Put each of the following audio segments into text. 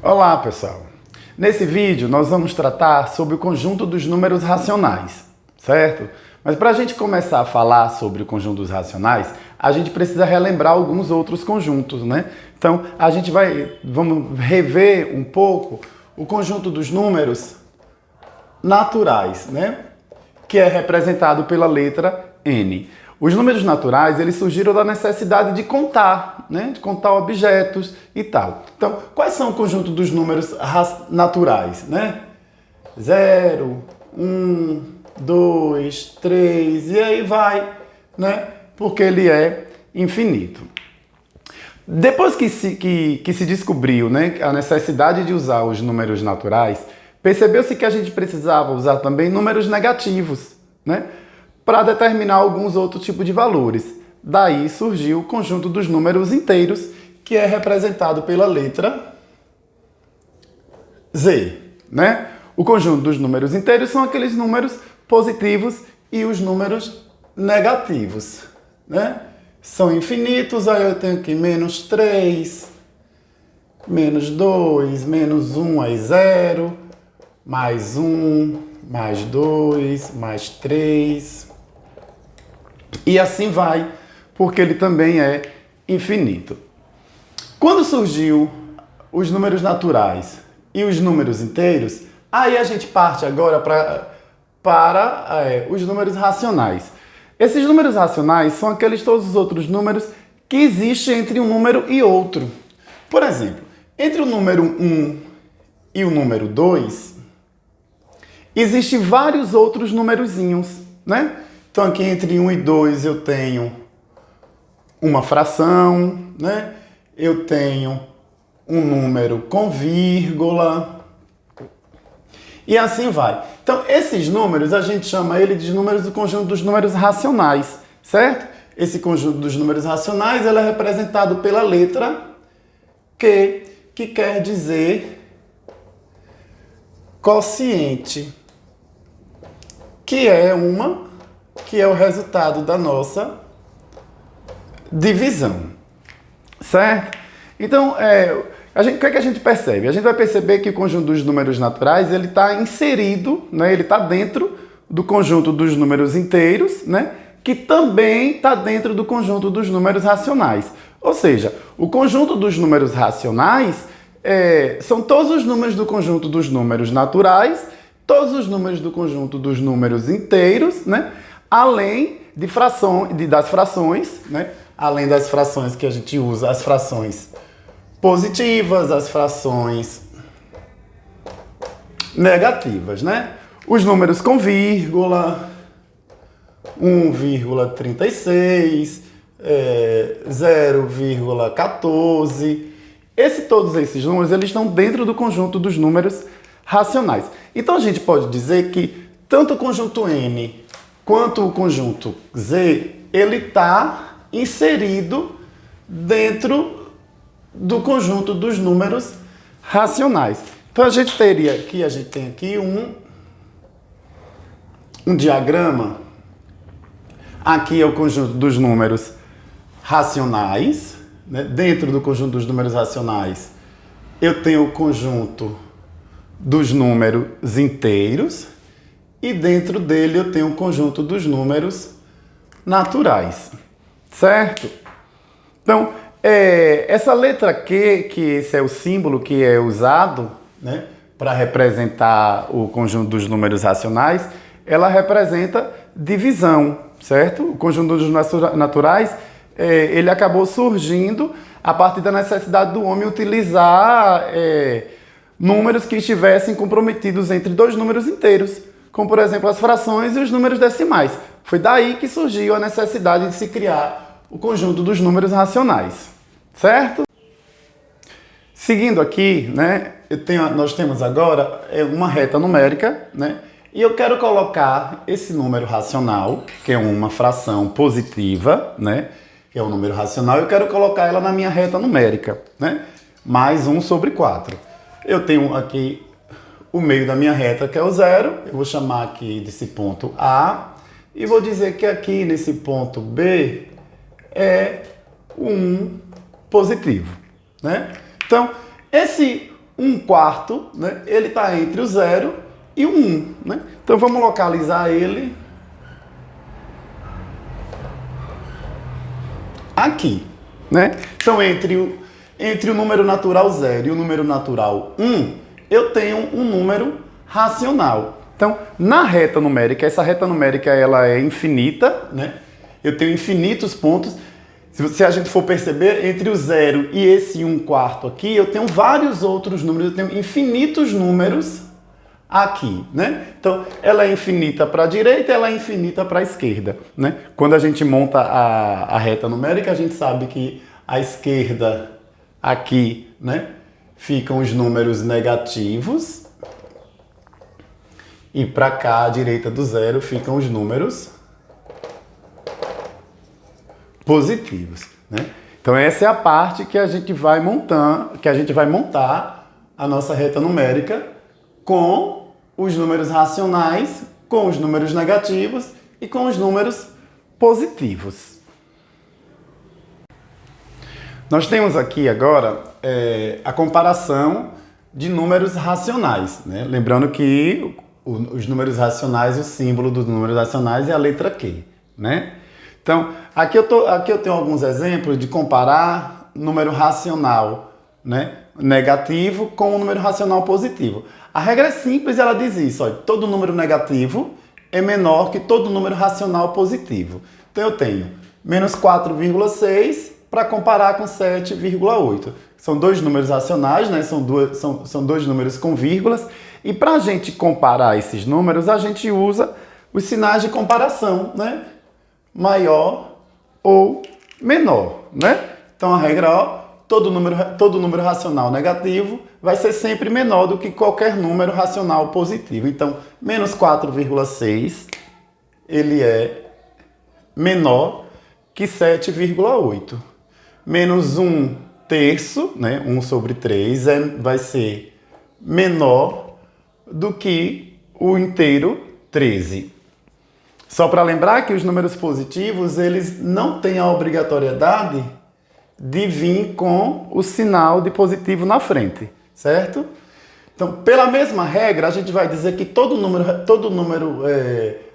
Olá, pessoal! Nesse vídeo nós vamos tratar sobre o conjunto dos números racionais, certo? Mas para a gente começar a falar sobre o conjunto dos racionais, a gente precisa relembrar alguns outros conjuntos, né? Então, vamos rever um pouco o conjunto dos números naturais, né? Que é representado pela letra N. Os números naturais, eles surgiram da necessidade de contar, né? De contar objetos e tal. Então, quais são o conjunto dos números naturais, né? 0, 1, 2, 3 e aí vai, né? Porque ele é infinito. Depois que se descobriu, né, a necessidade de usar os números naturais, percebeu-se que a gente precisava usar também números negativos, né, para determinar alguns outros tipos de valores. Daí surgiu o conjunto dos números inteiros, que é representado pela letra Z, né? O conjunto dos números inteiros são aqueles números positivos e os números negativos, né? São infinitos, aí eu tenho aqui menos 3, menos 2, menos 1 é 0, mais 1, mais 2, mais 3. E assim vai, porque ele também é infinito. Quando surgiu os números naturais e os números inteiros, aí a gente parte agora para os números racionais. Esses números racionais são todos os outros números que existem entre um número e outro. Por exemplo, entre o número 1 e o número 2, existem vários outros numerozinhos, né? Então aqui entre 1 e 2 eu tenho uma fração, né? Eu tenho um número com vírgula e assim vai. Então esses números a gente chama ele de números do conjunto dos números racionais, certo? Esse conjunto dos números racionais ele é representado pela letra Q, que quer dizer quociente, que é o resultado da nossa divisão, certo? Então, o que é que a gente percebe? A gente vai perceber que o conjunto dos números naturais ele está inserido, né? Ele está dentro do conjunto dos números inteiros, né? Que também está dentro do conjunto dos números racionais. Ou seja, o conjunto dos números racionais são todos os números do conjunto dos números naturais, todos os números do conjunto dos números inteiros, né? Além das frações, né? Além das frações que a gente usa, as frações positivas, as frações negativas, né? Os números com vírgula, 1,36, 0,14. Todos esses números eles estão dentro do conjunto dos números racionais. Então a gente pode dizer que tanto o conjunto N quanto o conjunto Z, ele está inserido dentro do conjunto dos números racionais. Então a gente tem aqui um diagrama. Aqui é o conjunto dos números racionais, né? Dentro do conjunto dos números racionais, eu tenho o conjunto dos números inteiros e dentro dele eu tenho o conjunto dos números naturais, certo? Então, essa letra Q, que esse é o símbolo que é usado, né, para representar o conjunto dos números racionais, ela representa divisão, certo? O conjunto dos naturais, ele acabou surgindo a partir da necessidade do homem utilizar números que estivessem comprometidos entre dois números inteiros, como por exemplo as frações e os números decimais. Foi daí que surgiu a necessidade de se criar o conjunto dos números racionais, certo? Seguindo aqui, né, nós temos agora uma reta numérica, né, e eu quero colocar esse número racional, que é uma fração positiva, né, que é um número racional, eu quero colocar ela na minha reta numérica, né, mais 1 sobre 4. Eu tenho aqui o meio da minha reta, que é o 0, eu vou chamar aqui desse ponto A, e vou dizer que aqui nesse ponto B é um positivo, né? Então, esse 1 quarto, né, ele está entre o 0 e o 1. Né? Então vamos localizar ele aqui. Né? Então entre o número natural 0 e o número natural 1, eu tenho um número racional. Então, na reta numérica, essa reta numérica ela é infinita, né? Eu tenho infinitos pontos. Se a gente for perceber, entre o 0 e esse 1 quarto aqui, eu tenho vários outros números, eu tenho infinitos números aqui, né? Então, ela é infinita para a direita, ela é infinita para a esquerda, né? Quando a gente monta a reta numérica, a gente sabe que à esquerda aqui, né, ficam os números negativos e para cá, à direita do 0, ficam os números positivos, né? Então essa é a parte que a gente vai montar a nossa reta numérica com os números racionais, com os números negativos e com os números positivos. Nós temos aqui agora a comparação de números racionais, né? Lembrando que os números racionais, o símbolo dos números racionais é a letra Q, né? Então, aqui eu tenho alguns exemplos de comparar número racional, né, negativo com o número racional positivo. A regra é simples, ela diz isso, olha, todo número negativo é menor que todo número racional positivo. Então eu tenho menos 4,6 para comparar com 7,8. São dois números racionais, né, são dois números com vírgulas, e para a gente comparar esses números, a gente usa os sinais de comparação, né? Maior ou menor, né? Então a regra, ó, todo número racional negativo vai ser sempre menor do que qualquer número racional positivo. Então, menos 4,6, ele é menor que 7,8. Menos 1 terço, né? 1 sobre 3, vai ser menor do que o inteiro 13. Só para lembrar que os números positivos, eles não têm a obrigatoriedade de vir com o sinal de positivo na frente, certo? Então, pela mesma regra, a gente vai dizer que todo número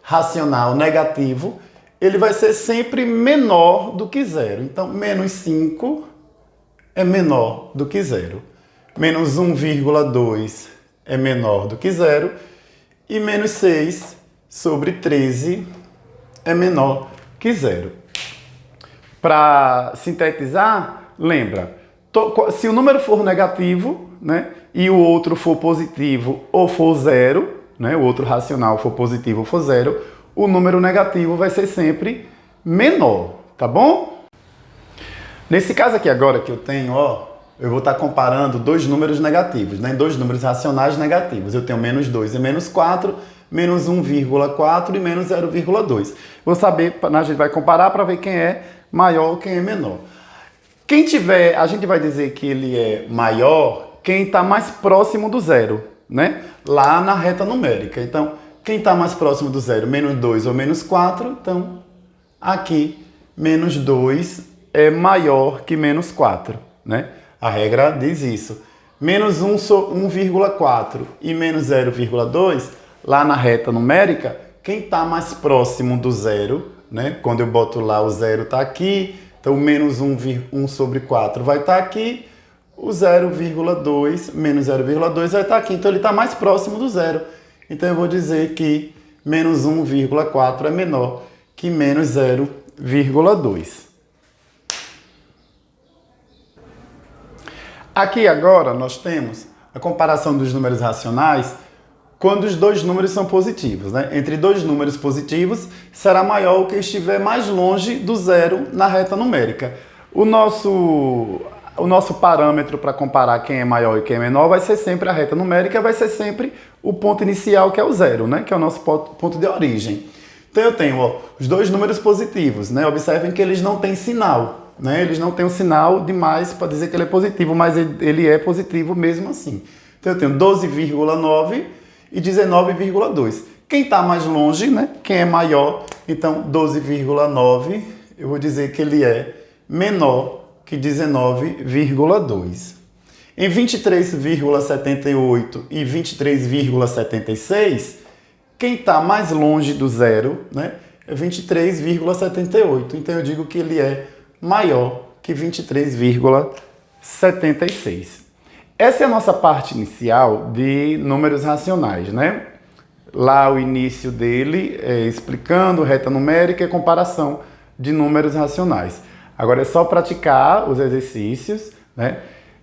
racional negativo, ele vai ser sempre menor do que zero. Então, menos 5 é menor do que zero. Menos 1,2 é menor do que zero. E menos 6 sobre 13 é menor que zero. Para sintetizar, lembra, se o número for negativo, né, e o outro for positivo ou for zero, né, o outro racional for positivo ou for zero, o número negativo vai ser sempre menor, tá bom? Nesse caso aqui agora que eu tenho, ó, eu vou estar comparando dois números negativos, né, dois números racionais negativos. Eu tenho menos 2 e menos 4, menos 1,4 e menos 0,2. Vou saber, a gente vai comparar para ver quem é maior ou quem é menor. Quem tiver, a gente vai dizer que ele é maior, quem está mais próximo do zero, né? Lá na reta numérica. Então, quem está mais próximo do zero, menos 2 ou menos 4, então aqui, menos 2 é maior que menos 4, né? A regra diz isso. Menos 1,4 e menos 0,2, lá na reta numérica, quem está mais próximo do zero, né? Quando eu boto lá o zero está aqui, então menos 1 sobre 4 vai estar aqui, o 0,2 menos 0,2 vai estar aqui, então ele está mais próximo do zero. Então eu vou dizer que menos 1,4 é menor que menos 0,2. Aqui agora nós temos a comparação dos números racionais quando os dois números são positivos, né? Entre dois números positivos, será maior o que estiver mais longe do zero na reta numérica. O nosso parâmetro para comparar quem é maior e quem é menor vai ser sempre a reta numérica, vai ser sempre o ponto inicial, que é o zero, né? Que é o nosso ponto de origem. Então eu tenho, ó, os dois números positivos, né? Observem que eles não têm sinal, né? Eles não têm um sinal demais para dizer que ele é positivo, mas ele é positivo mesmo assim. Então eu tenho 12,9 e 19,2. Quem está mais longe, né? Quem é maior, então 12,9, eu vou dizer que ele é menor que 19,2. Em 23,78 e 23,76, quem está mais longe do zero, né, é 23,78. Então eu digo que ele é maior que 23,76. Essa é a nossa parte inicial de números racionais, né? Lá o início dele é explicando reta numérica e comparação de números racionais. Agora é só praticar os exercícios, né?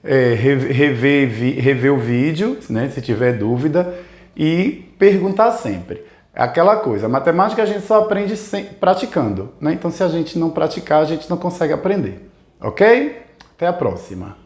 Rever o vídeo, né? Se tiver dúvida, e perguntar sempre. Aquela coisa, a matemática a gente só aprende praticando, né? Então se a gente não praticar, a gente não consegue aprender. Ok? Até a próxima.